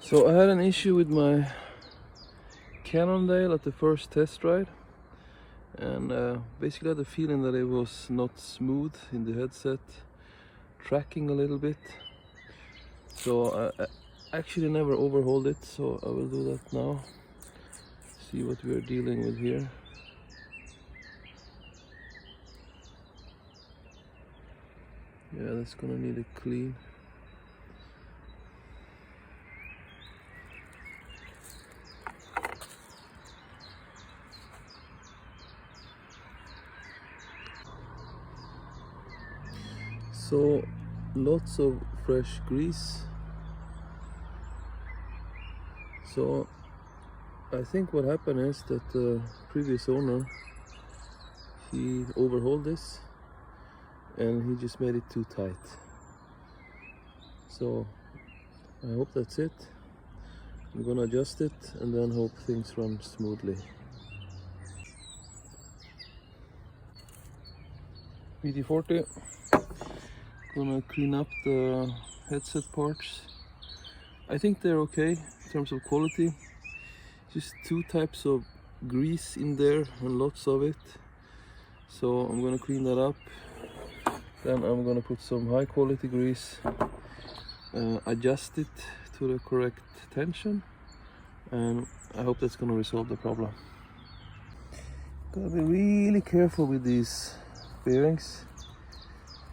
So I had an issue with my Cannondale at the first test ride, and basically I had the feeling that it was not smooth in the headset, tracking a little bit. So I actually never overhauled it, so I will do that now. See what we are dealing with here. Yeah, that's gonna need a clean. So lots of fresh grease. So I think what happened is that the previous owner, he overhauled this and he just made it too tight. So I hope that's it. I'm gonna adjust it and then hope things run smoothly. VD40. Gonna clean up the headset parts. I think they're okay in terms of quality. Just two types of grease in there and lots of it. So I'm gonna clean that up. Then I'm gonna put some high quality grease, adjust it to the correct tension, and I hope that's gonna resolve the problem. Gotta be really careful with these bearings.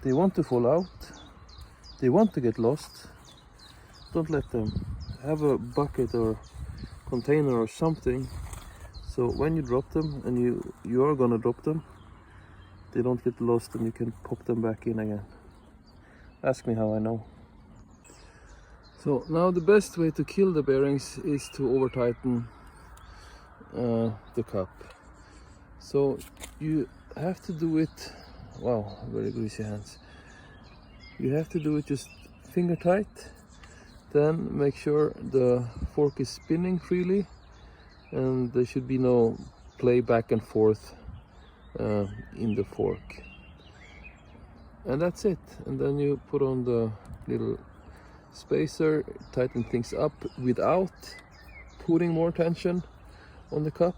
They want to fall out, they want to get lost. Don't let them. Have a bucket or container or something, so when you drop them, and you are gonna drop them, they don't get lost and you can pop them back in again. Ask me how I know. So now the best way to kill the bearings is to over tighten the cup. So you have to do it, wow, very greasy hands. You have to do it just finger tight. Then make sure the fork is spinning freely and there should be no play back and forth in the fork. And that's it. And then you put on the little spacer, tighten things up without putting more tension on the cup,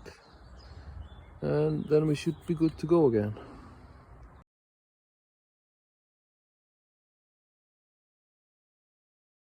and then we should be good to go again.